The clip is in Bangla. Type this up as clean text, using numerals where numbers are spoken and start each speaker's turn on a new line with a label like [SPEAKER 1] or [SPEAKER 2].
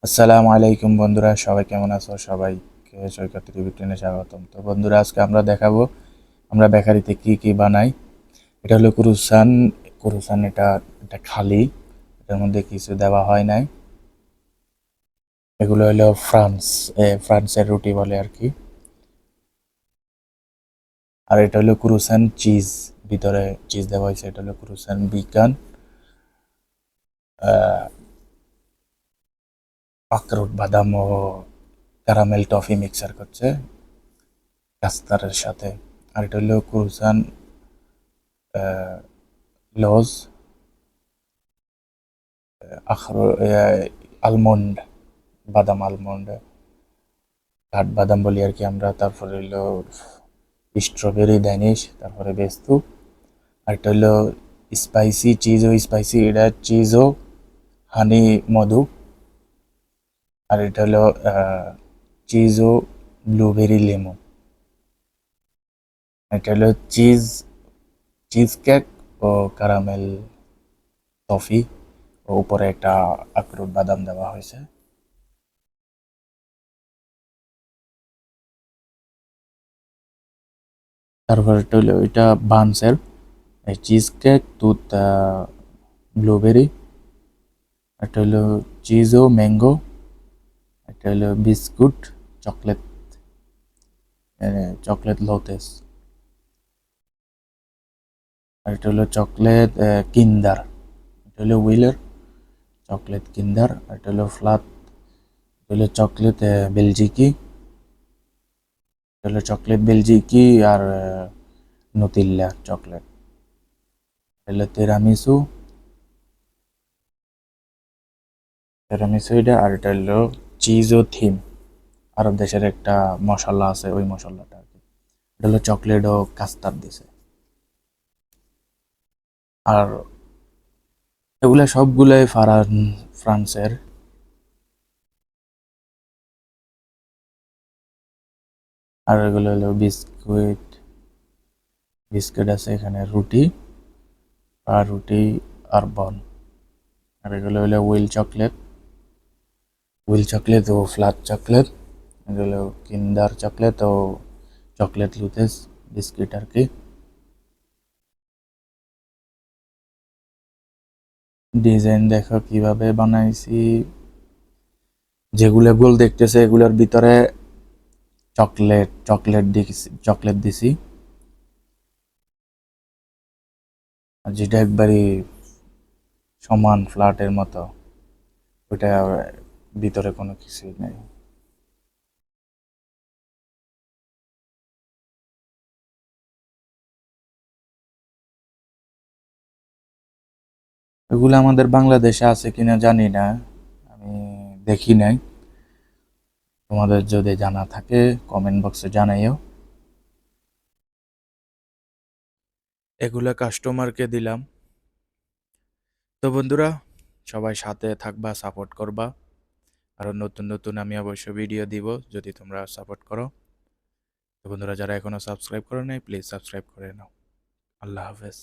[SPEAKER 1] আসসালামু আলাইকুম বন্ধুরা, সবাই কেমন আছো? সবাইকে সৈকত টিভি টেনে স্বাগতম। তো বন্ধুরা, আজকে আমরা দেখাবো আমরা বেকারিতে কি কি বানাই। এটা হলো ক্রুসান। ক্রুসান এটা খালি, এটার মধ্যে কিছু দেওয়া হয় নাই। এগুলো হলো ফ্রান্সের রুটি বলে আর কি। আর এটা হলো ক্রুসান চিজ, ভিতরে চিজ দেওয়া হয়েছে। এটা হলো ক্রুসান বিকান। আখরোট, বাদাম ও ক্যারামেল টফি মিক্সার করছে কাস্তারের সাথে। আর এটা হলো ক্রুসান লজ, আলমন্ড, বাদাম আলমন্ড, কাঠবাদাম বলি আর কি আমরা। তারপরে হইলো স্ট্রবেরি ড্যানিশ, তারপরে বেস্তু। আর এটা হইলো স্পাইসি, এটা চিজও হানি মধু। আর এটা হলো চিজও ব্লুবেরি লেমন। এটা হলো চিজ কেক ও ক্যারামেল টফি, ও উপরে একটা আখরোট বাদাম দেওয়া হয়েছে। তারপর এটা হলো এটা বানসের চিজ কেক দুধ, ব্লুবেরি। এটা হলো চিজো ম্যাঙ্গো। এটা হলো বিস্কুট, চকলেট, চকলেট লোটেস। আর এটা হলো চকলেট কিন্ডার। এটা হলো হুইলের চকলেট কিন্ডার। আর এটা হলো ফ্লাট। এটা হলো চকলেট বেলজিকি। এটা হলো চকলেট বেলজিকি আর নতিল্লা চকলেট। এটা হলো তেরামিসু এটা। আর এটা হলো চিজো থিম, আরব দেশের একটা মশলা আছে, ওই মশলাটা আর কি। এটা হলো চকলেট ও কাস্টার্ড দিছে। আর এগুলা সবগুলাই ফ্রান্সের। আর এগুলো হলো বিস্কুট আছে এখানে, রুটি আর রুটি আর বন। আর এগুলো হলো হুইল চকলেট ও ফ্লাট চকলেট। এগুলো কিন্ডার চকলেট ও চকলেট লুতেস বিস্কিট আর কি। ডিজাইন দেখো কিভাবে বানাইছি। যেগুলো গোল দেখতেছে এগুলোর ভিতরে চকলেট দিছি। আর যেটা একবারই সমান ফ্ল্যাটের মতো, ওইটা ভিতরে কোনো কিছুই নেই। এগুলো আমাদের বাংলাদেশে আছে কিনা জানি না, আমি দেখি নাই। তোমাদের যদি জানা থাকে কমেন্ট বক্সে জানাইও। এগুলা কাস্টমারকে দিলাম। তো বন্ধুরা, সবাই সাথে থাকবা, সাপোর্ট করবা। আরো নতুন নতুন আমি অবশ্যই ভিডিও দিব যদি তোমরা সাপোর্ট করো। তো বন্ধুরা, যারা এখনো সাবস্ক্রাইব করো নাই, প্লিজ সাবস্ক্রাইব করে নাও। আল্লাহ হাফেজ।